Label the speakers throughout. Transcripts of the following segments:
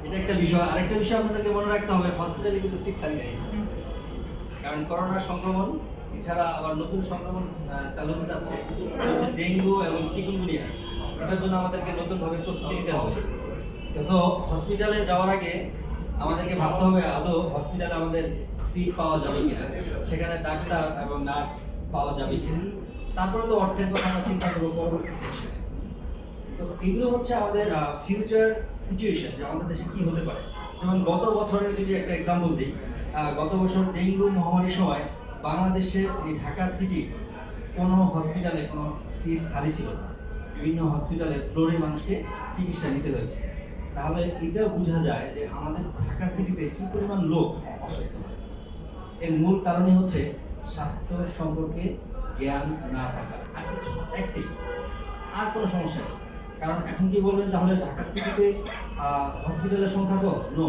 Speaker 1: এটা একটা বিষয়। আরেকটা বিষয় আপনাদেরকে মনে রাখতে হবে, হসপিটালে কিন্তু সিট খালি নেই, কারণ করোনার সংক্রমণ এছাড়া আবার নতুন সংক্রমণ চালু হতে যাচ্ছে, সেটা হচ্ছে ডেঙ্গু এবং চিকুনগুনিয়া। এটার জন্য আমাদেরকে নতুনভাবে প্রস্তুতি নিতে হবে। সো হসপিটালে যাওয়ার আগে আমাদেরকে ভাবতে হবে আদৌ হসপিটালে আমাদের সিট পাওয়া যাবে কিনা, সেখানে ডাক্তার এবং নার্স পাওয়া যাবে কিনা। তারপরে তো অর্থের কথা আমরা চিন্তা করবো পরবর্তী সেকশনে। তো এগুলো হচ্ছে আমাদের ফিউচার সিচুয়েশন, যে আমাদের দেশে কি হতে পারে। যেমন গত বছরের যদি একটা এক্সাম্পল দিই, গত বছর ডেঙ্গু মহামারীর সময় বাংলাদেশের এই ঢাকা সিটি কোনো হসপিটালে কোনো সিট খালি ছিল না, বিভিন্ন হসপিটালে ফ্লোরে মানুষকে চিকিৎসা নিতে হয়েছে। তাহলে এটা বোঝা যায় যে আমাদের ঢাকা সিটিতে কি পরিমাণ লোক অসুস্থ হয়। এর মূল কারণই হচ্ছে স্বাস্থ্য সম্পর্কে জ্ঞান না থাকা, আর কিছু একটি, আর কোনো সমস্যা নেই। কারণ এখন কি বলবেন তাহলে ঢাকা সিটিতে হসপিটালের সংখ্যা কম? নো,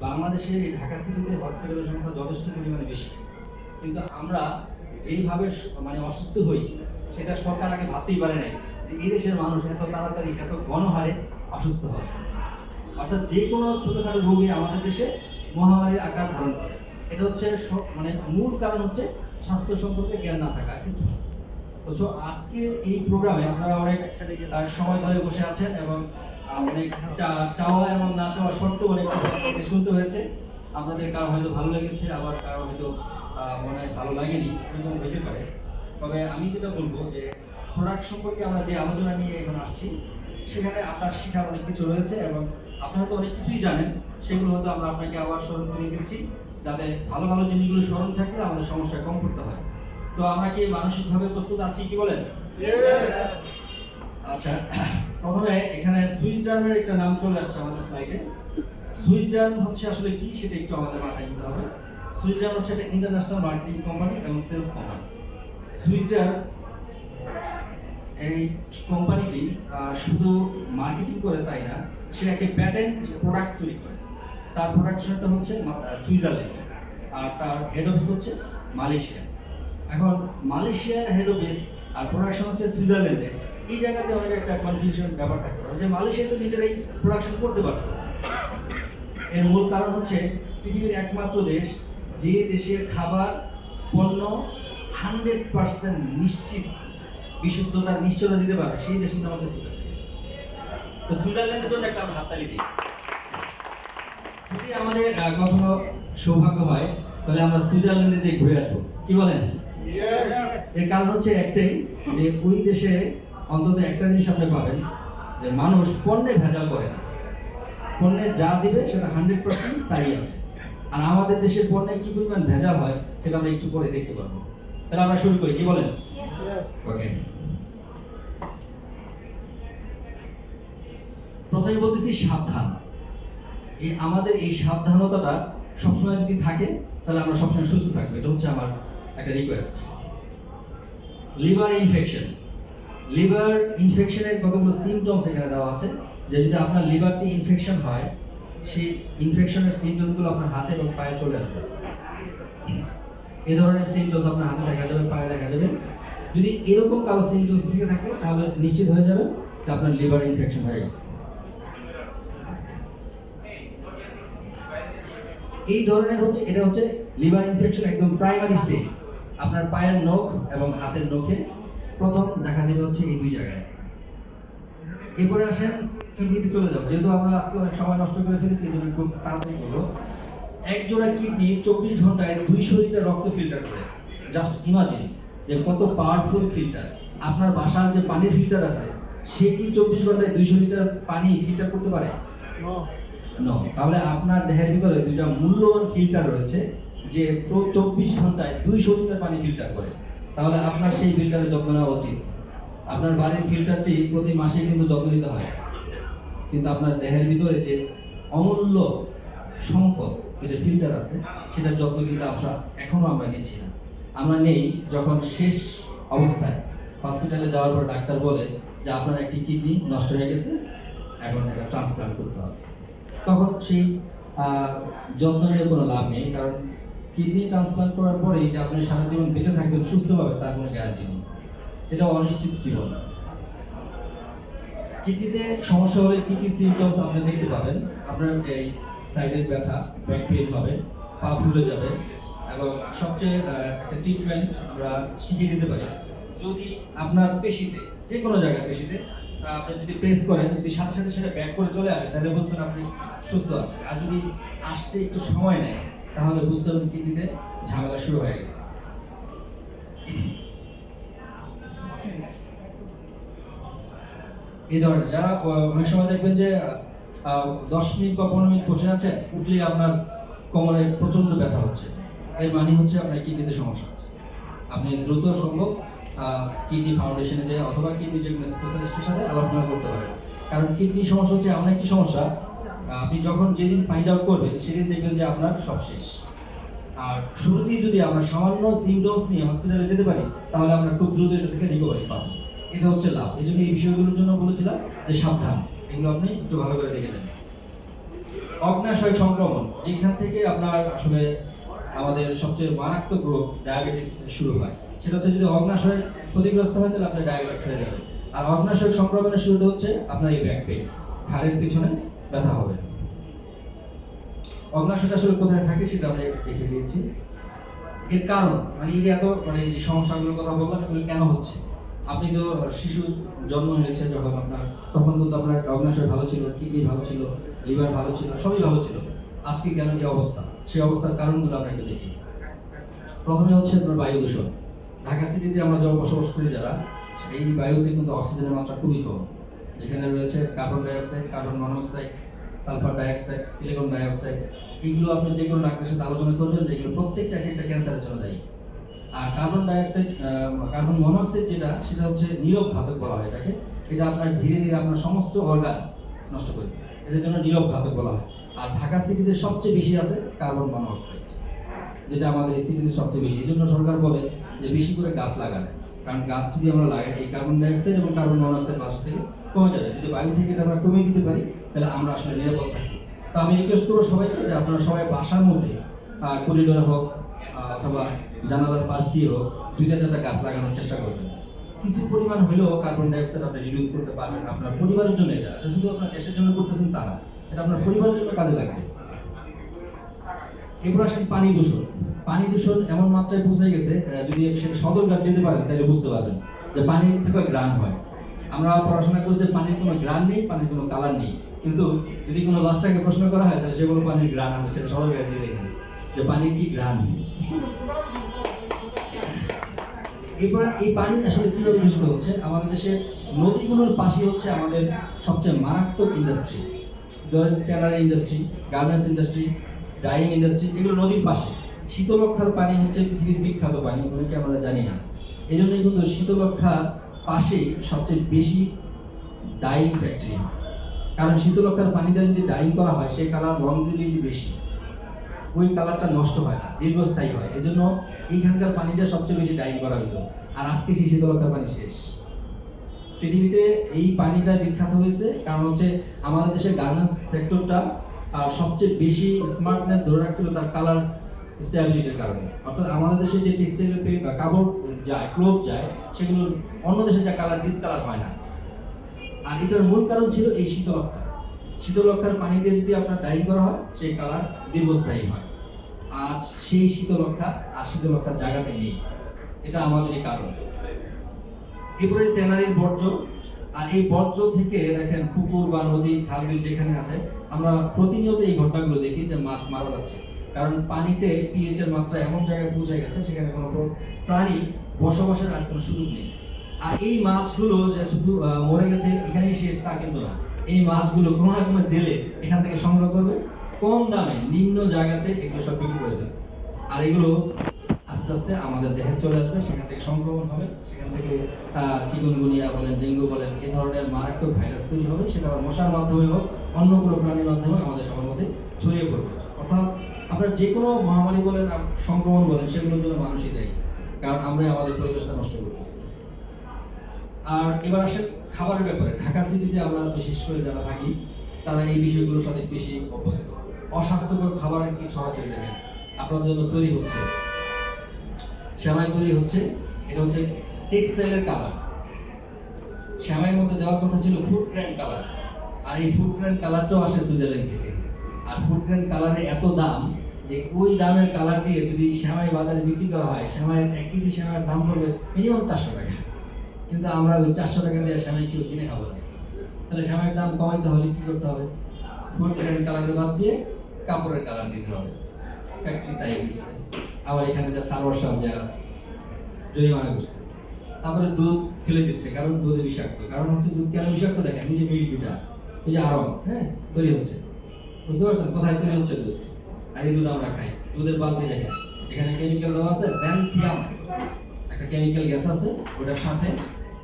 Speaker 1: বাংলাদেশের এই ঢাকা সিটিতে হসপিটালের সংখ্যা যথেষ্ট পরিমাণে বেশি, কিন্তু আমরা যেইভাবে মানে অসুস্থ হই সেটা সরকার আগে ভাবতেই পারে নাই যে এই দেশের মানুষ এত তাড়াতাড়ি এত গণহারে অসুস্থ হয়। অর্থাৎ যে কোনো ছোটোখাটো রোগী আমাদের দেশে মহামারীর আকার ধারণ করে। এটা হচ্ছে মানে মূল কারণ হচ্ছে স্বাস্থ্য সম্পর্কে জ্ঞান না থাকা। কিন্তু তো আজকে এই প্রোগ্রামে আপনারা অনেক সময় ধরে বসে আছেন এবং অনেক চাওয়া এবং না চাওয়া সত্ত্বেও অনেক শুনতে হয়েছে। আপনাদের কারো হয়তো ভালো লেগেছে, আবার কারো হয়তো মনে হয় ভালো লাগেনি, এরকম হতে পারে। তবে আমি যেটা বলবো যে প্রোডাক্ট সম্পর্কে আমরা যে আলোচনা নিয়ে এখন আসছি সেখানে আপনার শেখার অনেক কিছু রয়েছে এবং আপনি হয়তো অনেক কিছুই জানেন, সেগুলো হয়তো আমরা আপনাকে আবার স্মরণ করে দিচ্ছি, যাতে ভালো ভালো জিনিসগুলো স্মরণ থাকলে আমাদের সমস্যা কম করতে হয়। তো আমরা কি মানসিকভাবে প্রস্তুত আছি, কি বলেন? আচ্ছা, প্রথমে এখানে সুইসজার্মের একটা নাম চলে আসছে আমাদের স্লাইডে। সুইসজার্ম হচ্ছে আসলে কি সেটা একটু আমাদের মাথায় নিতে হবে। সুইসজার্ম হচ্ছে একটা ইন্টারন্যাশনাল মার্কেটিং কোম্পানি এবং সেলস কোম্পানি। সুইসজার্ম এই কোম্পানিটি শুধু মার্কেটিং করে তাই না, সে একটা প্যাটেন্ট প্রোডাক্ট তৈরি করে। তার প্রোডাকশনটা হচ্ছে সুইজারল্যান্ড, আর তার হেড অফিস হচ্ছে মালয়েশিয়া। এখন মালয়েশিয়ার হেড অফিস আর প্রোডাকশন হচ্ছে সুইজারল্যান্ডে, এই জায়গাতে অনেক একটা কনফিউশন ব্যাপার থাকতে পারে যে মালয়েশিয়া তো নিজেরাই প্রোডাকশন করতে পারত। এর মূল কারণ হচ্ছে পৃথিবীর একমাত্র দেশ যে দেশের খাবার পণ্য 100% নিশ্চিত বিশুদ্ধতার নিশ্চয়তা দিতে পারে, সেই দেশের নাম হচ্ছে সুইজারল্যান্ড। তো সুইজারল্যান্ডের জন্য একটা আমরা হাততালি দিই। যদি আমাদের কখনো সৌভাগ্য হয় তাহলে আমরা সুইজারল্যান্ডে যে ঘুরে আসবো, কি বলেন? এর কারণ হচ্ছে একটাই, যে ওই দেশে অন্তত একটা জিনিস আপনি পাবেন, যে মানুষ পণ্যে ভেজাল করে না, পণ্যে যা দিবে সেটা 100% তাই আছে। আর আমাদের দেশের পণ্যে কি পরিমাণ ভেজাল হয় সেটা আমরা একটু পরে দেখতে পারবো। তাহলে আমরা শুরু করি, কি বলেন? ওকে, প্রথমে বলতেছি সাবধান। আমাদের এই সাবধানতাটা সবসময় যদি থাকে তাহলে আমরা সবসময় সুস্থ থাকবো, এটা হচ্ছে আমার একটা রিকোয়েস্ট। লিভার ইনফেকশন, লিভার ইনফেকশনের কতগুলো সিমটমস এখানে দেওয়া আছে, যে যদি আপনার লিভারটি ইনফেকশন হয় সেই ইনফেকশনের সিমটমগুলো আপনার হাতে এবং পায়ে চলে আসবে। এই ধরনের সিমটমস আপনার হাতে দেখা যাবে, পায়ে দেখা যাবে। যদি এরকম কারো সিমটমস থেকে থাকে তাহলে নিশ্চিত হয়ে যাবে যে আপনার লিভার ইনফেকশন হয়ে গেছে। এই ধরনের হচ্ছে, এটা হচ্ছে লিভার ইনফেকশন একদম প্রাইমারি স্টেজ। আপনার পায়ের নখ এবং হাতের নখে প্রথম দেখা দেবে হচ্ছে এই দুই জায়গায়। এরপরে আসেন কিডনিতে চলে যাবো, যেহেতু আমরা আজকে অনেক সময় নষ্ট করে ফেলেছি এই জন্য খুব তাড়াতাড়ি করবো। এক জোড়া কিডনি 24 ঘন্টায় 200 লিটার রক্ত ফিল্টার করে। জাস্ট ইমাজিন যে কত পাওয়ারফুল ফিল্টার। আপনার বাসার যে পানির ফিল্টার আছে সে কি 24 ঘন্টায় 200 লিটার পানি ফিল্টার করতে পারে? নো। তাহলে আপনার দেহের ভিতরে দুইটা মূল্যবান ফিল্টার রয়েছে যে 24 ঘন্টায় 200 লিটার পানি ফিল্টার করে। তাহলে আপনার সেই ফিল্টারের যত্ন নেওয়া উচিত। আপনার বাড়ির ফিল্টারটি প্রতি মাসে কিন্তু যত্ন নিতে হয়, কিন্তু আপনার দেহের ভিতরে যে অমূল্য সম্পদ যে ফিল্টার আছে সেটার যত্ন কিন্তু এখনো আমরা নিচ্ছি না। আমরা নেই যখন শেষ অবস্থায় হসপিটালে যাওয়ার পর ডাক্তার বলে যে আপনার একটি কিডনি নষ্ট হয়ে গেছে, এখন এটা ট্রান্সপ্লান্ট করতে হবে। তখন সেই যত্ন নিয়ে কোনো লাভ নেই, কারণ কিডনি ট্রান্সপ্লান্ট করার পরেই যে আপনি সারা জীবন বেঁচে থাকবেন সুস্থভাবে তার কোনো গ্যারান্টি নেই। এটা অনিশ্চিত জীবন। কিডনিতে সমস্যা হলে কি কি সিমটমস আপনি দেখতে পাবেন? আপনার এই সাইডের ব্যথা, ব্যাক পেইন হবে, পা ফুলে যাবে, এবং সবচেয়ে একটা ট্রিটমেন্ট আমরা শিখিয়ে দিতে পারি। যদি আপনার পেশিতে, যে কোনো জায়গায় পেশিতে আপনি যদি প্রেস করেন, যদি সাথে সাথে সেটা ব্যাক করে চলে আসে, তাহলে বুঝবেন আপনি সুস্থ আছেন। আর যদি আসতে একটু সময় নেয়, তাহলে বুঝতে হবে কিডনিতে ঝামেলা শুরু হয়ে গেছে। এই ধরনের যারা অনেক সময় দেখবেন যে 10 মিনিট বা 15 মিনিট বসে আছে, উঠলেই আপনার কোমরে প্রচন্ড ব্যথা হচ্ছে, এর মানে হচ্ছে আপনার কিডনিতে সমস্যা আছে। আপনি দ্রুত সম্ভব কিডনি ফাউন্ডেশনে যে অথবা কিডনি যে স্পেশালিস্টের সাথে আলোচনা করতে পারেন। কারণ কিডনি সমস্যা হচ্ছে এমন একটি সমস্যা, আপনি যখন যেদিন ফাইন্ড আউট করবেন সেদিন দেখবেন যে আপনার সব শেষ। আর শুরুতেই যদি আমরা সামান্য সিমটমস নিয়ে হসপিটালে যেতে পারি, তাহলে আমরা খুব দ্রুত এটা থেকে রিকভারি পাবো। এটা হচ্ছে লাভ। এই জন্য এই বিষয়গুলোর জন্য বলেছিলাম যে সাবধান, এগুলো আপনি একটু ভালো করে দেখে নেন। অগ্নাশয় সংক্রমণ, যেখান থেকে আপনার আসলে আমাদের সবচেয়ে মারাত্মক রোগ ডায়াবেটিস শুরু হয়, সেটা হচ্ছে যদি অগ্নাশয় ক্ষতিগ্রস্ত হয় তাহলে আপনার ডায়াবেটিস হয়ে যাবে। আর অগ্নাশয় সংক্রমণের শুরুতে হচ্ছে আপনার এই ব্যাক পেইন, ঘাড়ের পিছনে ব্যথা হবে। অগ্নাশয়টা আসলে কোথায় থাকে সেটা আমরা দেখে দিয়েছি। এর কারণ মানে এই যে এত মানে এই যে সমস্যাগুলোর কথা বললাম, এগুলো কেন হচ্ছে? আপনি তো শিশু জন্ম হয়েছে যখন আপনার, তখন কিন্তু আপনার অগ্নাশয় ভালো ছিল, কিডনি ভালো ছিল, লিভার ভালো ছিল, সবই ভালো ছিল। আজকে কেন এই অবস্থা? সেই অবস্থার কারণগুলো আমরা একটু দেখি। প্রথমে হচ্ছে আপনার বায়ু দূষণ। ঢাকা সিটিতে আমরা যখন বসবাস করি যারা, এই বায়ুতে কিন্তু অক্সিজেনের মাত্রা খুবই কম। যেখানে রয়েছে carbon dioxide, carbon monoxide, sulphur dioxide, silicon dioxide, এগুলো আপনি যে কোনো ডাক্তারের সাথে আলোচনা করবেন যেগুলো প্রত্যেকটা একটা ক্যান্সারের জন্য দায়ী। আর কার্বন ডাইঅক্সাইড, কার্বন মনোক্সাইড যেটা, সেটা হচ্ছে নীরব ঘাতক বলা হয় এটাকে। এটা আপনার ধীরে ধীরে আপনার সমস্ত অর্গান নষ্ট করে, এটার জন্য নীরব ঘাতক বলা হয়। আর ঢাকা সিটিতে সবচেয়ে বেশি আছে কার্বন মনোক্সাইড, যেটা আমাদের এই সিটিতে সবচেয়ে বেশি। এই জন্য সরকার বলে যে বেশি করে গাছ লাগান, কারণ গাছ যদি আমরা লাগাই, এই কার্বন ডাইঅক্সাইড এবং কার্বন মনোক্সাইড বাস থেকে কমে যাবে। যদি বায়ু থেকে এটা আমরা কমিয়ে দিতে পারি, তাহলে আমরা আসলে নিরাপদ থাকি। তো আমি রিকোয়েস্ট করবো সবাইকে যে আপনারা সবাই বাসার মধ্যে করিডোরে হোক অথবা জানালার পাশ দিয়ে হোক 2-4টা গাছ লাগানোর চেষ্টা করবেন। কিছু পরিমাণ হলেও কার্বন ডাইঅক্সাইড আপনি রিডিউস করতে পারবেন আপনার পরিবারের জন্য। এটা শুধু আপনার দেশের জন্য করতেছেন তা না, এটা আপনার পরিবারের জন্য কাজে লাগবে। এরপর আসেন পানি দূষণ। পানি দূষণ এমন মাত্রায় পৌঁছে গেছে, যদি সদরঘাট যেতে পারেন তাহলে বুঝতে পারবেন যে পানির থেকে গ্রান হয়। আমরা পড়াশোনা করছি পানির কোনো গ্রান নেই, পানির কোনো কালার নেই, কিন্তু যদি কোনো বাচ্চাকে প্রশ্ন করা হয় তাহলে সেগুলো পানির গ্রান আছে, সেটা সদরঘাট যেতে দেখেন যে পানির কি গ্রান। এরপর এই পানি আসলে কিভাবে দূষিত হচ্ছে? আমাদের দেশের নদীগুলোর পাশে হচ্ছে আমাদের সবচেয়ে মারাত্মক ইন্ডাস্ট্রি। ধরেন tannery industry, garments industry, dyeing industry, এগুলো নদীর পাশে। শীতলক্ষার পানি হচ্ছে পৃথিবীর বিখ্যাত পানি, অনেকে আমরা জানি না। এই জন্যই কিন্তু শীতলক্ষার পাশেই সবচেয়ে বেশি ডাইং ফ্যাক্টরি। কারণ শীতলক্ষার পানিতে যদি ডাইং করা হয়, সেই কালার লংজিভিটি বেশি, ওই কালারটা নষ্ট হয় না, দীর্ঘস্থায়ী হয়। এই জন্য এইখানকার পানিটা সবচেয়ে বেশি ডাইং করা হতো। আর আজকে সেই শীতলক্ষার পানি শেষ। পৃথিবীতে এই পানিটা বিখ্যাত হয়েছে কারণ হচ্ছে আমাদের দেশের গার্মেন্টস সেক্টরটা সবচেয়ে বেশি স্মার্টনেস ধরে রাখছিল তার কালার স্টেবিলিটির কারণে। অর্থাৎ আমাদের দেশে যে টেক্সটাইল কাপড় যায়, ক্লোথ যায়, সেগুলোর অন্য দেশে যা কালার ডিসকালার হয় না। আর এটার মূল কারণ ছিল এই শীতলক্ষা। শীতলক্ষার পানি দিয়ে যদি আপনার ডাইং করা হয়, সেই কালার দীর্ঘস্থায়ী হয়। আজ সেই শীতলক্ষা আর শীতলক্ষার জায়গাতে নেই, এটা আমাদেরই কারণ। এরপরে ট্যানারির বর্জ্য। আর এই বর্জ্য থেকে দেখেন পুকুর বা নদী, খালবিল যেখানে আছে, আমরা প্রতিনিয়ত এই ঘটনাগুলো দেখি যে মাছ মারা যাচ্ছে। কারণ পানিতে পিএইচ এর মাত্রা এমন জায়গায় পৌঁছে গেছে, সেখানে কোনো প্রাণী বসবাসের আর কোনো সুযোগ নেই। আর এই মাছগুলো যে শুধু মরে গেছে এখানেই শেষ তা কিন্তু না। এই মাছগুলো কোনো না কোনো জেলে এখান থেকে সংগ্রহ করবে, কম দামে নিম্ন জায়গাতে এগুলো সব বিক্রি করে দেবে। আর এগুলো আস্তে আস্তে আমাদের দেহে চলে আসবে, সেখান থেকে সংক্রমণ হবে, সেখান থেকে চিকুনগুনিয়া বলেন, ডেঙ্গু বলেন, এই ধরনের মারাত্মক ভাইরাস তৈরি হবে। সেটা আবার মশার মাধ্যমে হোক, অন্য কোনো প্রাণীর মাধ্যমে আমাদের সবার মধ্যে ছড়িয়ে পড়বে। অর্থাৎ আপনার যে কোনো মহামারী বলেন আর সংক্রমণ বলেন, সেগুলোর জন্য মানুষই দেয়, কারণ আমরা আমাদের পরিবেশটা নষ্ট করতেছি। আর এবার আসেন খাবারের ব্যাপারে। ঢাকা সিটিতে আমরা বিশেষ করে যারা থাকি, তারা এই বিষয়গুলোর সাথে বেশি অভ্যস্ত। অস্বাস্থ্যকর খাবারের কি ছড়াছড়ি দেখেন আপনার জন্য তৈরি হচ্ছে, সেমাই তৈরি হচ্ছে, এটা হচ্ছে টেক্সটাইলের কালার। শ্যামাইয়ের মধ্যে দেওয়ার কথা ছিল ফুড গ্রেন কালার, আর এই ফুড গ্রেন কালারটাও আসে সুইজারল্যান্ড থেকে। আর ফুড গ্রেন কালারের এত দাম যে ওই দামের কালার দিয়ে যদি শ্যামাই বাজারে বিক্রি করা হয়, শ্যামাইয়ের 1 কেজি শ্যামাইয়ের দাম পড়বে মিনিমাম 400 টাকা। কিন্তু আমরা ওই 400 টাকা দিয়ে শ্যামাই কেউ কিনে খাবো না। তাহলে শ্যামাইয়ের দাম কমাইতে হলে কি করতে হবে? ফুড গ্রেন কালারের বাদ দিয়ে কাপড়ের কালার দিতে হবে। ফ্যাক্টরি তাই দিচ্ছে। আবার এখানে যা সার্ভার সব যা জরিমানা করছে। তারপরে দুধ ফেলে দিচ্ছে, কারণ দুধে বিষাক্ত। কারণ হচ্ছে দুধ কেন বিষাক্ত দেখেন, এই যে মিল্ক বিটা, এই যে আরং, হ্যাঁ, তৈরি হচ্ছে, বুঝতে পারছেন কোথায় তৈরি হচ্ছে দুধ? আর এই দুধ আমরা খাই। দুধের বালতি দেখেন, এখানে কেমিক্যাল দেওয়া আছে, ব্যান্থিয়াম একটা কেমিক্যাল গ্যাস আছে, ওটার সাথে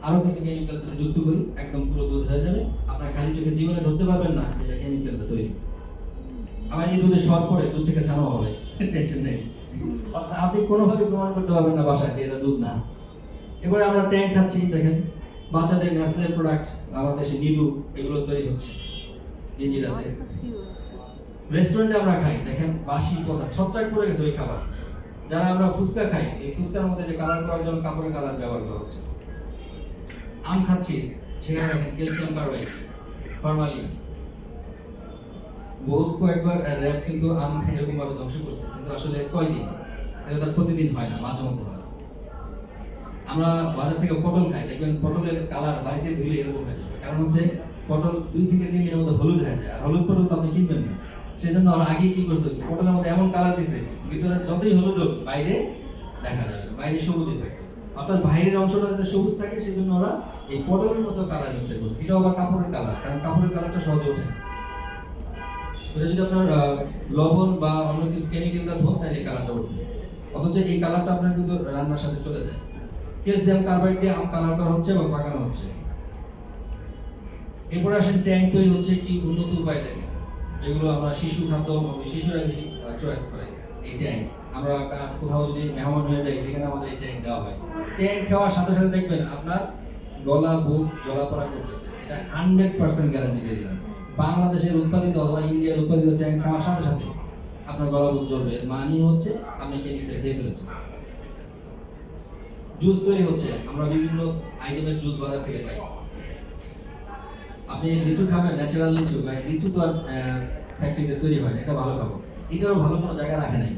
Speaker 1: আরো কিছু কেমিক্যাল যদি যুক্ত করি একদম পুরো দুধ হয়ে যাবে। আপনার খালি চোখে জীবনে ধরতে পারবেন না যেটা কেমিক্যালটা তৈরি। আবার এই দুধে সর পরে দুধ থেকে ছানা হবে, টেনশন নেই। আপনি কোনোভাবে প্রমাণ করতে পারবেন না বাসায় যে এটা দুধ না। এবারে আমরা ট্যাঙ্ক খাচ্ছি, দেখেন বাচ্চাদের ন্যাশনাল প্রোডাক্ট আমাদের দেশে নিডু এগুলো তৈরি হচ্ছে জিঞ্জিরাতে। রেস্টুরেন্টে আমরা খাই, দেখেন বাসি পচা ছত্রাক পড়ে গেছে ওই খাবার। যারা আমরা ফুচকা খাই, এই ফুচকার মধ্যে যে কালার করার জন্য কাপড়ের কালার ব্যবহার করা হচ্ছে। আম খাচ্ছি, সেখানে দেখেন ক্যালসিয়াম কার্বাইড, ফরমালিন। বহুত কয়েকবার র্যাব কিন্তু আম এরকম ভাবে ধ্বংস করছে, কিন্তু আসলে কয়দিন, এটা তার প্রতিদিন হয় না, মাঝে মধ্যে হয়। আমরা বাজার থেকে পটল খাই, দেখবেন পটলের কালার বাড়িতে ধুলে এরকম হয়ে যাবে। কারণ হচ্ছে পটল 2 থেকে 3 দিনের মধ্যে হলুদ হয়ে যায়, আর হলুদ পটল তো আপনি কিনবেন না। সেই জন্য ওরা আগে কি করছে, পটলের মধ্যে এমন কালার দিছে ভিতরে যতই হলুদ হোক বাইরে দেখা যাবে, বাইরে সবুজই থাকে। অর্থাৎ বাইরের অংশটা যাতে সবুজ থাকে সেই জন্য ওরা এই পটলের মতো কালার মিক্স করছে। এটা আবার কাপড়ের কালার, কারণ কাপড়ের কালারটা সহজে ওঠে না। এটা যদি আপনার লবণ বা অন্য কিছু কেমিক্যাল দিয়ে ধোন তাহলে কালারটা উঠবে, অথচ এই কালারটা আপনার কিন্তু রান্নার সাথে চলে যায়। ক্যালসিয়াম কার্বাইড দিয়ে আম কালার করা হচ্ছে এবং পাকানো হচ্ছে। এরপরে আসেন ট্যাঙ্ক তৈরি হচ্ছে কি উন্নত উপায় দেখেন, যেগুলো আমরা শিশু খাদ্য, শিশুরা বেশি চয়েস করে। এই ট্যাঙ্ক আমরা কোথাও যদি মেহমান হয়ে যাই সেখানে আমাদের এই ট্যাঙ্ক দেওয়া হয়। ট্যাঙ্ক খাওয়ার সাথে সাথে দেখবেন আপনার গলা বুক জ্বলাপোড়া করতেছে, এটা 100% গ্যারান্টি দিয়ে দিলাম। বাংলাদেশের উৎপাদিত অথবা ইন্ডিয়ার উৎপাদিত ট্যাঙ্ক খাওয়ার সাথে সাথে আপনার গলা বুক জ্বলবে, মানে হচ্ছে আপনি কেমিক্যাল দিয়ে ফেলেছেন। জুস তৈরি হচ্ছে, আমরা বিভিন্ন আইটেমের জুস বাজার থেকে পাই। আপনি লিচু খাবেন, ন্যাচারাল লিচু, বা লিচু তো আর ফ্যাক্টরিতে তৈরি হয় না, এটা ভালো খাবো। এটারও ভালো কোনো জায়গা রাখে নাই,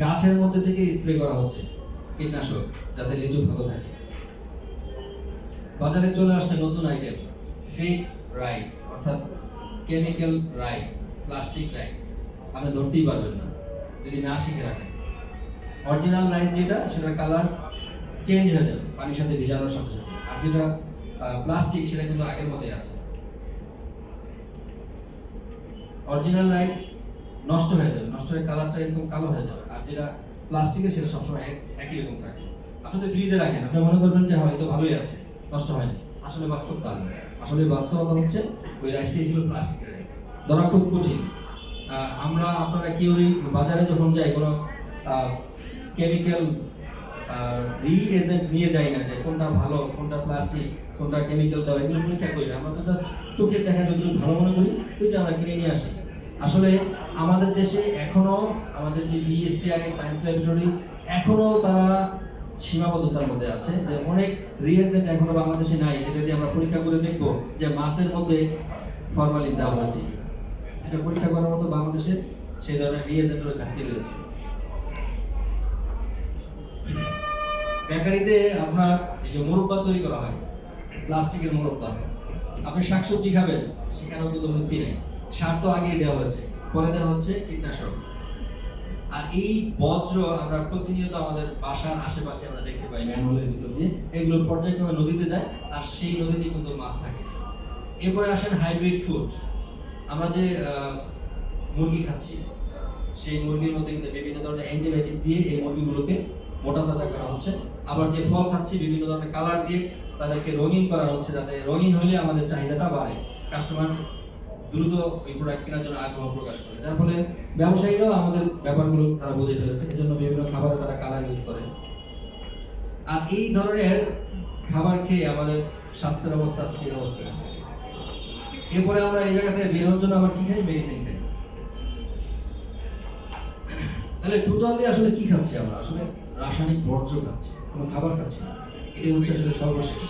Speaker 1: গাছের মধ্যে থেকে স্প্রে করা হচ্ছে কীটনাশক যাতে লিচু ভালো থাকে। বাজারে চলে আসছে নতুন আইটেম, ফেক রাইস, অর্থাৎ কেমিক্যাল রাইস, প্লাস্টিক রাইস। আপনি ধরতেই পারবেন না যদি না শিখে রাখেন। অরিজিনাল রাইস যেটা, সেটার কালার চেঞ্জ হয়ে যাবে পানির সাথে ভিজানোর সাথে সাথে, আর যেটা প্লাস্টিক সেটা কিন্তু আগের মতোই আছে। অরিজিনাল রাইস নষ্ট হয়ে যাবে, নষ্ট হয়ে কালারটা এরকম কালো হয়ে যাবে, আর যেটা প্লাস্টিকের সেটা সবসময় একই রকম থাকে। আপনি তো ফ্রিজে রাখেন, আপনি মনে করবেন যে হয়তো ভালোই আছে, নষ্ট হয়নি, আসলে বাস্তব তা না। আসলে বাস্তবতা হচ্ছে ওই রাইসটাই ছিল প্লাস্টিকের রাইস। ধরা খুব কঠিন। আমরা আপনারা কেউ বাজারে যখন যাই কোনো কেমিক্যাল রিএজেন্ট নিয়ে যাই না, যে কোনটা ভালো, কোনটা প্লাস্টিক, কোনটা কেমিক্যাল দেওয়া, এগুলো পরীক্ষা করি না। আমরা তো জাস্ট চোখের দেখা যতটুকু ভালো মনে করি ওইটা আমরা কিনে নিয়ে আসি। আসলে আমাদের দেশে এখনো আমাদের যে বিএসটিআই সায়েন্স ল্যাবরেটরি এখনো তারা সীমাবদ্ধতার মধ্যে আছে, যে অনেক রিএজেন্ট এখনো বাংলাদেশে নাই যেটা দিয়ে আমরা পরীক্ষা করে দেখব যে মাছের মধ্যে ফরমালিন দেওয়া হয়েছে। এটা পরীক্ষা করার মতো বাংলাদেশে সেই ধরনের রিএজেন্টের ঘাটতি রয়েছে। বেকারিতে আপনার এই যে মুরব্বা তৈরি করা হয়, প্লাস্টিকের মুরব্বা, আপনি শাকসবজি খাবেন সেখানেও কিন্তু মুক্তি নেই, সার তো আগেই দেওয়া হয়েছে, পরে দেওয়া হচ্ছে কীটনাশক। আর এই বজ্র আমরা প্রতিনিয়ত আমাদের বাসার আশেপাশে আমরা দেখতে পাই, ম্যানহোলের ভিতর দিয়ে এগুলো পর্যায়ক্রমে নদীতে যায়, আর সেই নদীতে কিন্তু মাছ থাকে। এরপরে আসেন হাইব্রিড ফুড। আমরা যে মুরগি খাচ্ছি, সেই মুরগির মধ্যে কিন্তু বিভিন্ন ধরনের অ্যান্টিবায়োটিক দিয়ে এই মুরগিগুলোকে মোটা তাজা করা হচ্ছে। আবার যে ফল খাচ্ছি বিভিন্ন ধরনের কালার দিয়ে তাদেরকে রঙিন করা হচ্ছে, যাতে রঙিন হলে আমাদের চাহিদাটা বাড়ে, কাস্টমার দ্রুত ওই প্রোডাক্ট কেনার জন্য আগ্রহ প্রকাশ করে। যার ফলে ব্যবসায়ীরাও আমাদের ব্যাপারগুলো তারা বুঝে ফেলেছে, এজন্য বিভিন্ন খাবারে তারা কালার ইউজ করে। আর এই ধরনের খাবার খেয়ে আমাদের স্বাস্থ্যের অবস্থা আজকে এই অবস্থায় আছে। এরপরে আমরা এই জায়গা থেকে বের হওয়ার জন্য আবার কি খাই? মেডিসিন খাই। তাহলে টোটালি আসলে কি খাচ্ছি আমরা? আসলে রাসায়নিক বর্জ্য খাচ্ছি, কোনো খাবার খাচ্ছি না। এটাই হচ্ছে আসলে সর্বশেষ।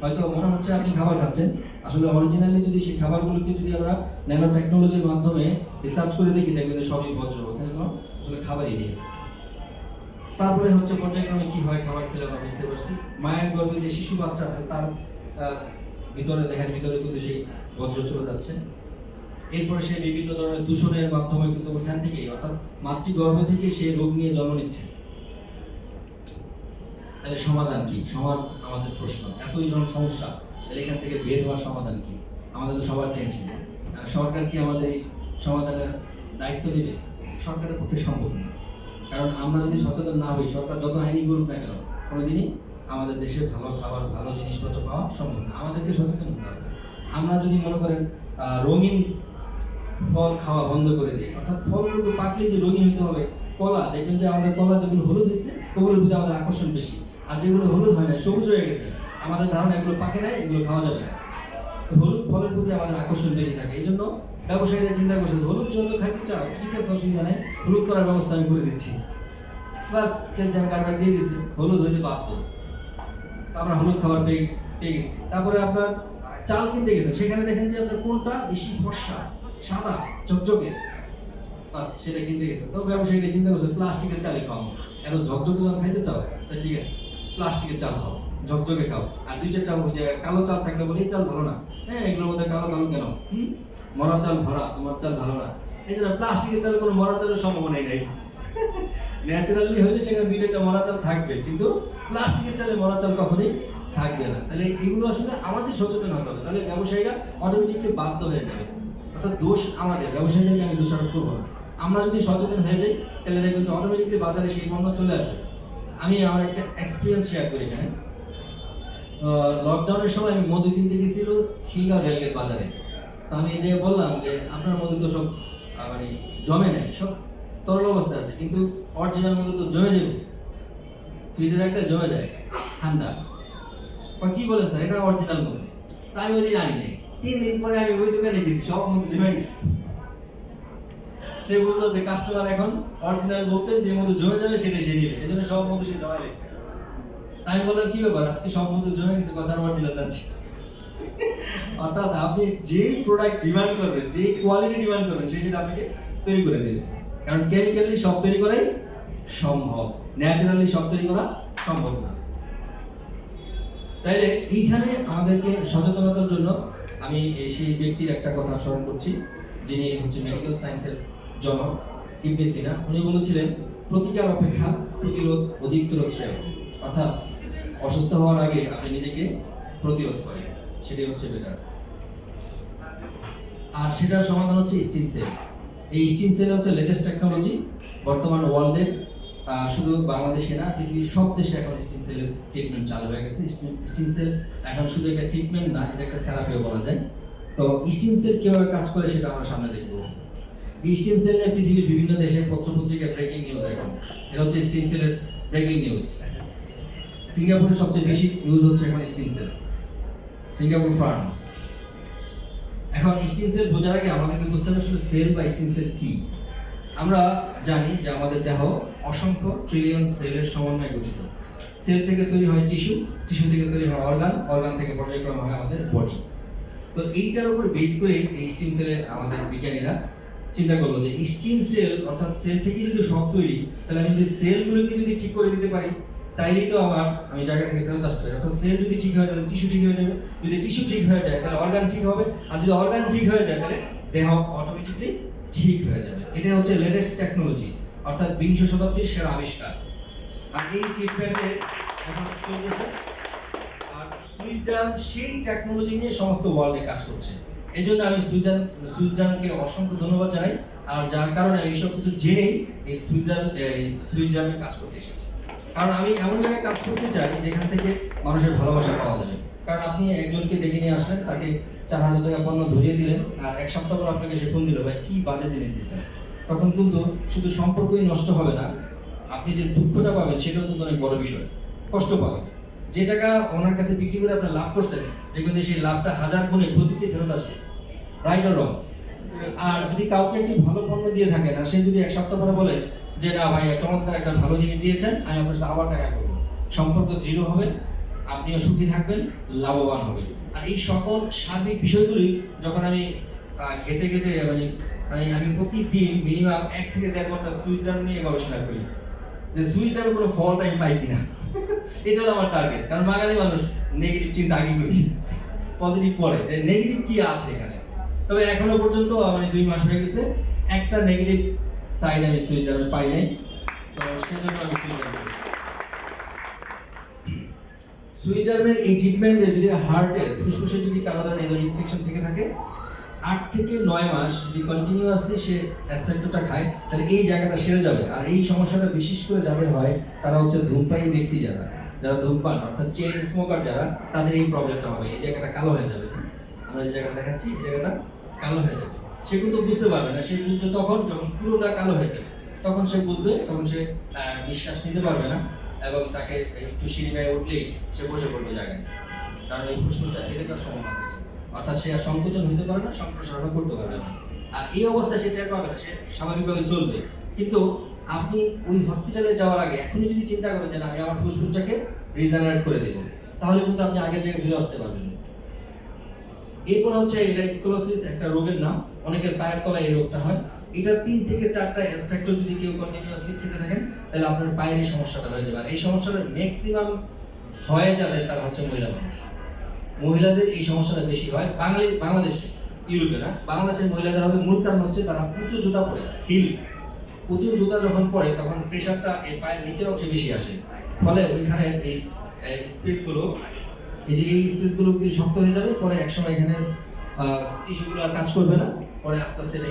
Speaker 1: হয়তো মনে হচ্ছে আপনি খাবার খাচ্ছেন, আসলে অরিজিনালি যদি সেই খাবারগুলোকে যদি আমরা ন্যানো টেকনোলজির মাধ্যমে রিসার্চ করে দেখি, দেখবেন সবই বজ্র, আসলে খাবারই নেই। তারপরে হচ্ছে পর্যায়ক্রমে কি হয় খাবার খেলে আমরা বুঝতে পারছি। মায়ের গর্ভে যে শিশু বাচ্চা আছে তার ভিতরে, দেহের ভিতরে কিন্তু সেই বজ্র চলে যাচ্ছে। এরপরে সে বিভিন্ন ধরনের দূষণের মাধ্যমে কিন্তু ওখান থেকেই, অর্থাৎ মাতৃগর্ভ থেকে সে রোগ নিয়ে জন্ম নিচ্ছে। তাহলে সমাধান কি? আমাদের প্রশ্ন, এতই জন সমস্যা, তাহলে এখান থেকে বের হওয়ার সমাধান কি? আমাদের তো সবার টেনশন। সরকার কি আমাদের এই সমাধানের দায়িত্ব নেবে? সরকারের পক্ষে সম্ভব না। কারণ আমরা যদি সচেতন না হই, সরকার যত আইনি করুক না কেন, কোনোদিনই আমাদের দেশে ভালো খাবার, ভালো জিনিসপত্র পাওয়া সম্ভব না। আমাদেরকে সচেতন হতে হবে। আমরা যদি মনে করেন রঙিন ফল খাওয়া বন্ধ করে দিই, অর্থাৎ ফলগুলো পাকলে যে রঙিন হতে হবে, কলা দেখবেন যে আমাদের কলা যেগুলো হলুদ হয়েছে ওগুলোর প্রতি আমাদের আকর্ষণ বেশি, আর যেগুলো হলুদ হয় না, সবুজ হয়ে গেছে, আমাদের ধারণা এগুলো পাকে নাই, এগুলো খাওয়া যাবে না। হলুদ ফলের প্রতি আমাদের আকর্ষণ বেশি থাকে। এই জন্য ব্যবসায়ীরা চিন্তা করছে হলুদ যত খাইতে চাও ঠিক আছে, অসুবিধা নেই, হলুদ করার ব্যবস্থা আমি করে দিচ্ছি। বাস ক্যালসিয়াম কার্বনেট দিয়ে দিচ্ছি, হলুদ হইতে বাধ্য, আমরা হলুদ খাবার পেয়ে গেছি। তারপরে আপনার চাল কিনতে গেছেন, সেখানে দেখেন যে আপনার কোনটা বেশি ফর্সা, সাদা ঝকঝকে, বাস সেটা কিনতে গেছেন। তো ব্যবসায়ীরা চিন্তা করছে প্লাস্টিকের চালই খাও, এত ঝকঝকে যখন খাইতে চাও তাই ঠিক আছে প্লাস্টিকের চাল খাও, ঝকঝকে খাও। আর দুই চারটা যে কালো চাল থাকলে বলে এই চাল ভালো না, হ্যাঁ এগুলোর মধ্যে কালো কালো কেন, মরা চাল ভরা, তোমার চাল ভালো না। এই জন্য প্লাস্টিকের চালে কোনো মরা চালের সম্ভাবনাই নেই। ন্যাচারালি হলে সেখানে দুই চারটা মরা চাল থাকবে, কিন্তু প্লাস্টিকের চালে মরা চাল কখনোই থাকবে না। তাহলে এগুলো আসলে আমাদের সচেতন হতে হবে, তাহলে ব্যবসায়ীরা অটোমেটিকলি বাধ্য হয়ে যাবে। অর্থাৎ দোষ আমাদের, ব্যবসায়ীদেরকে আমি দোষারোপ করবো না। আমরা যদি সচেতন হয়ে যাই তাহলে দেখবেন যে অটোমেটিকলি বাজারে সেই পণ্য চলে আসবে। আমি আমার একটা এক্সপিরিয়েন্স শেয়ার করি এখানে। লকডাউনের সময় আমি মধু কিনতে গেছিল খিলগাঁও রেলগেট বাজারে। তো আমি যে বললাম যে আপনার মধু তো সব মানে জমে নেই, সব তরল অবস্থায় আছে, কিন্তু অরিজিনাল মধু তো জমে যাবে, ফ্রিজের একটা জমে যায় ঠান্ডা। কি বলেন স্যার, এটা অরিজিনাল মধু? তাই আমি ওই দিন আনি নাই। 3 দিন পরে আমি ওই দোকানে গেছি, সব মধু জমে গেছে। সে বুঝলো যে কাস্টমার এখন অরিজিনাল বলতে যে মধু জমে যাবে সেটাই সে নিবে, এই জন্য সব মধু সে জমা গেছে। তাই বললাম কি ব্যাপার, আজকে সব মধু জমে গেছে, বাজার অরিজিনাল যাচ্ছে। অর্থাৎ আপনি যে প্রোডাক্ট ডিমান্ড করবেন, যে কোয়ালিটি ডিমান্ড করবেন, সেটা আপনাকে তৈরি করে দেবে। কারণ কেমিক্যালি সব তৈরি করাই সম্ভব, ন্যাচারালি সব তৈরি করা সম্ভব না। তাইলে এইখানে আমাদেরকে সচেতনতার জন্য আমি সেই ব্যক্তির একটা কথা স্মরণ করছি, যিনি হচ্ছে মেডিকেল সায়েন্সের জনক ইবনে সিনা। উনি বলেছিলেন প্রতিকার অপেক্ষা প্রতিরোধ অধিকতর শ্রেয়, অর্থাৎ অসুস্থ হওয়ার আগে আপনি নিজেকে প্রতিরোধ করেন, সেটাই হচ্ছে বেটার। আর সেটার সমাধান হচ্ছে স্টিম সেল। এই স্টিম সেল হচ্ছে লেটেস্ট টেকনোলজি, বর্তমান ওয়ার্ল্ডের শুধু বাংলাদেশে না, পৃথিবীর সব দেশে এখন স্টিম সেলের ট্রিটমেন্ট চালু হয়ে গেছে। স্টিম সেল এখন শুধু একটা ট্রিটমেন্ট না, এটা একটা থেরাপিও বলা যায়। তো স্টিম সেল কিভাবে কাজ করে সেটা আমরা সামনে দেখব। এই স্টিম সেল নিয়ে পৃথিবীর বিভিন্ন দেশে পত্র-পত্রিকায় ব্রেকিং নিউজ এখন, এটা হচ্ছে স্টিম সেলের ব্রেকিং নিউজ। সিঙ্গাপুরে সবচেয়ে বেশি ইউজ হচ্ছে এখন স্টিম সেল, সিঙ্গাপুর ফার্ম। এখন স্টিম সেল বোঝার আগে আমাদেরকে বুঝতে হবে আসলে সেল বা স্টিম সেল কি। আমরা জানি যে আমাদের দেহ অসংখ্য ট্রিলিয়ন সেলের সমন্বয়ে গঠিত। সেল থেকে তৈরি হয় টিস্যু, টিস্যু থেকে তৈরি হয় অর্গান, অর্গান থেকে পর্যায়ক্রমে হয় আমাদের বডি। তো এইটার উপর বেস করে এই স্টিম সেলে আমাদের বিজ্ঞানীরা চিন্তা করলো যে স্টিম সেল অর্থাৎ সেল থেকে যদি সব তৈরি, তাহলে আমি যদি সেলগুলোকে যদি ঠিক করে দিতে পারি তাইলেই তো আবার আমি জায়গা থেকে ফেরত আসতে পারি। অর্থাৎ সেল যদি ঠিক হয়ে যায় তাহলে টিস্যু ঠিক হয়ে যাবে, যদি টিস্যু ঠিক হয়ে যায় তাহলে অর্গান ঠিক হবে, আর যদি অর্গান ঠিক হয়ে যায় তাহলে দেহ অটোমেটিকলি ঠিক হয়ে যাবে। এটা হচ্ছে লেটেস্ট টেকনোলজি, অর্থাৎ 20 শতাব্দীর সেরা আবিষ্কার। আর এই ট্রিটমেন্টে এখন চলতেছে, আর সুইজারল্যান্ড সেই টেকনোলজি নিয়ে সমস্ত ওয়ার্ল্ডে কাজ করছে। এই জন্য আমি সুইজারল্যান্ডকে অসংখ্য ধন্যবাদ জানাই, আর যার কারণে আমি এইসব কিছু জেনেই এই সুইজারল্যান্ডে কাজ করতে এসেছি। কারণ আমি এমন জায়গায় কাজ করতে চাই যেখান থেকে মানুষের ভালোবাসা পাওয়া যাবে। কারণ আপনি একজনকে ডেকে নিয়ে আসলেন, তাকে 4000 টাকা পণ্য ধরিয়ে দিলেন, আর এক সপ্তাহ পর আপনাকে সে ফোন দিল, ভাই কি বাজে জিনিস দিচ্ছেন, তখন কিন্তু শুধু সম্পর্কই নষ্ট হবে না, আপনি যে দুঃখটা পাবেন সেটাও কিন্তু অনেক বড় বিষয়, কষ্ট পাবেন। যে টাকা ওনার কাছে বিক্রি করে আপনার লাভ করছেন, দেখবেন যে সেই লাভটা 1000 গুণে ক্ষতিতে ফেরত আসবে, রাইট অর রং। আর যদি কাউকে একটি ভালো পণ্য দিয়ে থাকেন আর সে যদি এক সপ্তাহ পরে বলে যে না ভাই চমৎকার একটা ভালো জিনিস দিয়েছেন, আমি আপনার সাথে আবার টাকা করবো, সম্পর্ক দৃঢ় হবে, আপনিও সুখী থাকবেন, লাভবান হবেন। আর এই সকল সার্বিক বিষয়গুলি যখন আমি ঘেটে ঘেটে মানে আমি প্রতিদিন মিনিমাম 1 থেকে 1.5 ঘন্টা সুইজারল্যান্ড নিয়ে গবেষণা করি যে সুইজারল্যান্ডের কোনো ফলটা আমি পাই কিনা। এটা হলো আমার টার্গেট, কারণ বাঙালি মানুষ নেগেটিভ চিন্তা আগে করি, পজিটিভ পরে, যে নেগেটিভ কি আছে এখানে। তবে এখনো পর্যন্ত মানে 2 মাস হয়ে গেছে, একটা নেগেটিভ সাইড আমি সুইজারল্যান্ডে পাই নাই। তো সেজন্য আমি সুইজারল্যান্ডের এই ট্রিটমেন্টে যদি হার্টের ফুসফুসে যদি কারো ধরনের এই ধরনের ইনফেকশন থেকে থাকে 8 থেকে 9 মাস যদি কন্টিনিউয়াসলি সে অ্যাসপেক্টটা খায় তাহলে এই জায়গাটা সেরে যাবে। আর এই সমস্যাটা বিশেষ করে যাদের হয় তারা হচ্ছে ধূমপায়ী ব্যক্তি, যারা ধূমপান অর্থাৎ চেইন স্মোকার যারা, তাদের এই প্রবলেমটা হবে। এই জায়গাটা কালো হয়ে যাবে, আমরা যে জায়গাটা দেখাচ্ছি এই জায়গাটা কালো হয়ে যাবে। সে কিন্তু বুঝতে পারবে না, সে বুঝবে তখন যখন পুরোটা কালো হয়ে যাবে, তখন সে বুঝবে, তখন সে নিঃশ্বাস নিতে পারবে না এবং তাকে একটু সিঁড়ি গায়ে উঠলেই সে বসে পড়বে জায়গায়, কারণ এই ফুসফুসটা ফেলে যাওয়ার সম্ভাবনা থাকে। অর্থাৎ সে আর সংকোচন হতে পারে না, সম্প্রসারণ করতে পারবে না। আর এই অবস্থায় সে টের পাবে না, সে স্বাভাবিকভাবে চলবে। কিন্তু আপনি ওই হসপিটালে যাওয়ার আগে এখনই যদি চিন্তা করেন যে আমি আমার ফুসফুসটাকে রিজেনারেট করে দেব, তাহলে কিন্তু আপনি আগের জায়গায় ফিরে আসতে পারবেন। এরপর হচ্ছে এটা স্কোলোসিস, একটা রোগের নাম, অনেকের পায়ের তলায় এই রোগটা হয়। এটা 3 থেকে 4টা এসপেক্টর যদি কেউ কন্টিনিউয়াসলি খেতে থাকেন তাহলে আপনার পায়ের এই সমস্যাটা হয়ে যাবে। এই সমস্যাটা ম্যাক্সিমাম হয়ে যাবে তার হচ্ছে মহিলা মানুষ। মহিলাদের এই সমস্যাটা বেশি হয় বাংলাদেশে, ইউরোপে না। বাংলাদেশের মহিলাদের হবে মূল কারণ হচ্ছে তারা উঁচু জুতা পরে, হিল উঁচু জুতা যখন পরে তখন প্রেশারটা এই পায়ের নিচের অংশে বেশি আসে, ফলে ওইখানে এই স্পেসগুলো, এই যে এই স্পেসগুলো কি শক্ত হয়ে যাবে, পরে একসময় এখানে টিস্যুগুলো আর কাজ করবে না, পরে আস্তে আস্তে এটা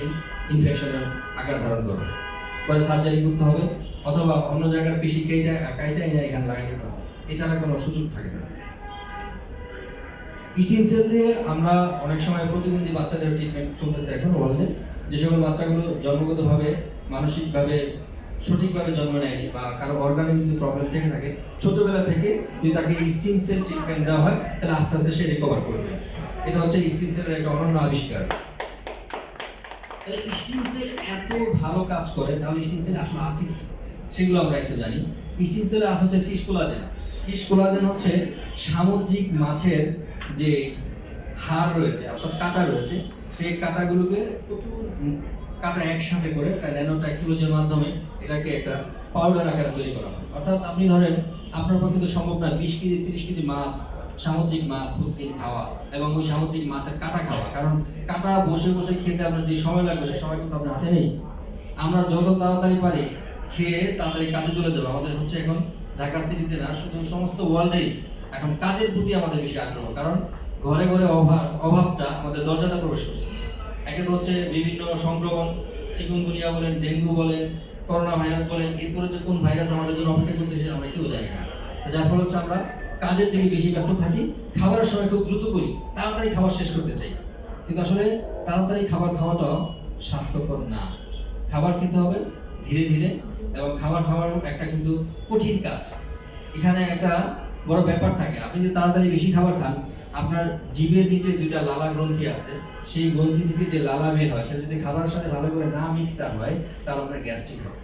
Speaker 1: ইনফেকশনের আকার ধারণ করবে, পরে সার্জারি করতে হবে অথবা অন্য জায়গার পেশি কাইটা নিয়ে এখানে লাগাই দিতে হবে, এছাড়া কোনো সুযোগ থাকে না। স্টিম সেল দিয়ে আমরা অনেক সময় প্রতিবন্ধী বাচ্চাদের ট্রিটমেন্ট চলতেছে এখন ওয়ার্ল্ডে। যে সকল বাচ্চাগুলো জন্মগতভাবে মানসিকভাবে সঠিকভাবে জন্ম নেয়নি বা কারো অর্গানে যদি প্রবলেম থেকে থাকে, ছোটবেলা থেকে যদি তাকে স্টিম সেল ট্রিটমেন্ট দেওয়া হয় তাহলে আস্তে আস্তে সে রিকভার করবে। এটা হচ্ছে স্টিম সেলের একটা অনন্য আবিষ্কার। তাহলে স্টিম সেল এত ভালো কাজ করে, তাহলে স্টিম সেল আসলে আছে কি সেগুলো আমরা একটু জানি। স্টিম সেলে আছে হচ্ছে ফিশ কোলাজেন। ফিশ কোলাজেন হচ্ছে সামুদ্রিক মাছের যে হাড় রয়েছে অর্থাৎ কাঁটা রয়েছে, সেই কাঁটাগুলোকে প্রচুর কাঁটা একসাথে করে ন্যানো টেকনোলজির মাধ্যমে এটাকে একটা পাউডার আকারে তৈরি করা হয়। অর্থাৎ আপনি ধরেন আপনার পক্ষে তো সম্ভব না 20 কেজি 30 কেজি মাছ, সামুদ্রিক মাছ প্রতিদিন খাওয়া এবং ওই সামুদ্রিক মাছের কাঁটা খাওয়া, কারণ কাঁটা বসে বসে খেতে আপনার যে সময় লাগবে সে সময় কিন্তু আপনার হাতে নেই। আমরা যত তাড়াতাড়ি পারি খেয়ে তাড়াতাড়ি কাজে চলে যাবো। আমাদের হচ্ছে এখন ঢাকা সিটিতে না, শুধু সমস্ত ওয়ার্ল্ডেই এখন কাজের প্রতি আমাদের বেশি আগ্রহ, কারণ ঘরে ঘরে অভাবটা আমাদের দরজাটা প্রবেশ করছে। একে তো হচ্ছে বিভিন্ন সংক্রমণ, চিকুনগুনিয়া বলেন, ডেঙ্গু বলেন, করোনা ভাইরাস বলেন, এরপরে যে কোন ভাইরাস আমাদের জন্য অপেক্ষা করছে সেটা আমরা কেউ জানি না। যার ফলে হচ্ছে আমরা কাজের দিকে বেশি ব্যস্ত থাকি, খাবারের সময় খুব দ্রুত করি, তাড়াতাড়ি খাবার শেষ করতে চাই, কিন্তু আসলে তাড়াতাড়ি খাবার খাওয়াটা স্বাস্থ্যকর না। খাবার খেতে হবে ধীরে ধীরে, এবং খাবার খাওয়ার একটা কিন্তু কঠিন কাজ। এখানে একটা বড় ব্যাপার থাকে, আপনি যদি তাড়াতাড়ি বেশি খাবার খান, আপনার জিভের নিচে 2টা লালা গ্রন্থি আছে, সেই গ্রন্থি থেকে যে লালা বের হয় সেটা যদি খাবারের সাথে ভালো করে না মিক্সচার হয় তাহলে আপনার গ্যাস্ট্রিক হবে।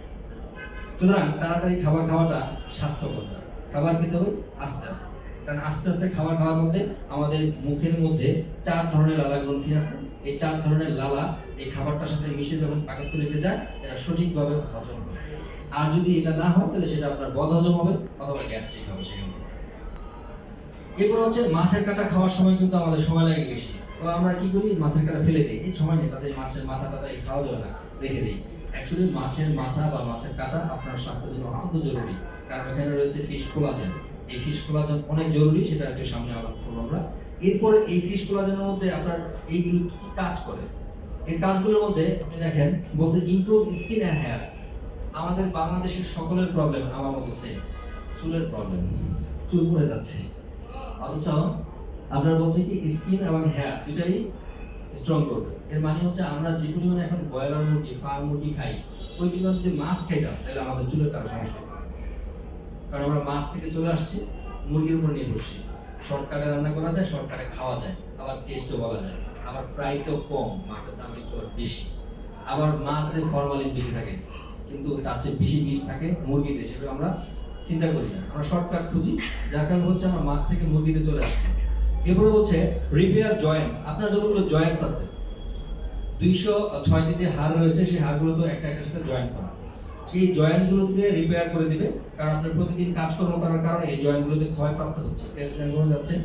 Speaker 1: সুতরাং তাড়াতাড়ি খাবার খাওয়াটা স্বাস্থ্যকর না। খাবার খেতে হবে আস্তে আস্তে, কারণ আস্তে আস্তে খাবার খাওয়ার মধ্যে আমাদের মুখের মধ্যে 4 ধরনের লালা গ্রন্থি আছে। এই 4 ধরনের লালা এই খাবারটার সাথে মিশে যখন পাকস্থলীতে যায় এটা সঠিকভাবে হজম হবে। আর যদি এটা না হয় তাহলে সেটা আপনার বদহজম হবে অথবা গ্যাস্ট্রিক হবে সেখানে। এরপর হচ্ছে মাছের কাঁটা খাওয়ার সময় কিন্তু আমাদের সময় লাগে বেশি, তো আমরা কি করি মাছের কাঁটা ফেলে দিই, এই সময় নেই, তাদের মাছের মাথা টাথা খাওয়া যাবে না, রেখে দিই। অ্যাকচুয়ালি মাছের মাথা বা মাছের কাঁটা আপনার স্বাস্থ্যের জন্য অত্যন্ত জরুরি, কারণ এখানে রয়েছে ফিশ কোলাজেন। এই ফিশ কোলাজেন অনেক জরুরি, সেটা একটু সামনে আলাপ করবো আমরা। এরপরে এই ফিশ কোলাজেনের মধ্যে আপনার এইগুলো কি কাজ করে, এই কাজগুলোর মধ্যে আপনি দেখেন বলছে ইমপ্রুভ স্কিন অ্যান্ড হেয়ার। আমাদের বাংলাদেশের সকলের প্রবলেম আমার মতো সেম, চুলের প্রবলেম, চুল পড়ে যাচ্ছে, অথচ আপনার বলছে কি স্কিন এবং হেয়ার দুটাই স্ট্রং করবে। এর মানে হচ্ছে আমরা যে পরিমাণে এখন ব্রয়লার মুরগি, ফার্ম মুরগি খাই, ওই পরিমাণ যদি মাছ খাইতাম তাহলে আমাদের চুলের কারো সমস্যা হবে, কারণ আমরা মাছ থেকে চলে আসছি মুরগির উপর নির্ভরশীল। শর্টকাটে রান্না করা যায়, শর্টকাটে খাওয়া যায়, আবার টেস্টও বলা যায়, আবার প্রাইসও কম, মাছের দাম একটু বেশি, আবার মাছের ফরমালিন বেশি থাকে, কিন্তু তার চেয়ে বেশি বিষ থাকে মুরগিতে, সেটা আমরা চিন্তা করি না, আমরা শর্টকাট খুঁজি, যার কারণে হচ্ছে আমরা মাছ থেকে মুরগিতে চলে আসছি। এরপরে বলছে রিপেয়ার জয়েন্টস। আপনার যতগুলো জয়েন্টস আছে 206টি যে হাড় রয়েছে সেই হাড়গুলো তো একটা একটার সাথে জয়েন্ট করা, সেই জয়েন্টগুলোকে রিপেয়ার করে দিবে, কারণ আপনার প্রতিদিন কাজকর্ম করার কারণে এই জয়েন্টগুলোতে ক্ষয়প্রাপ্ত হচ্ছে, ক্যালসিয়াম কমে যাচ্ছে।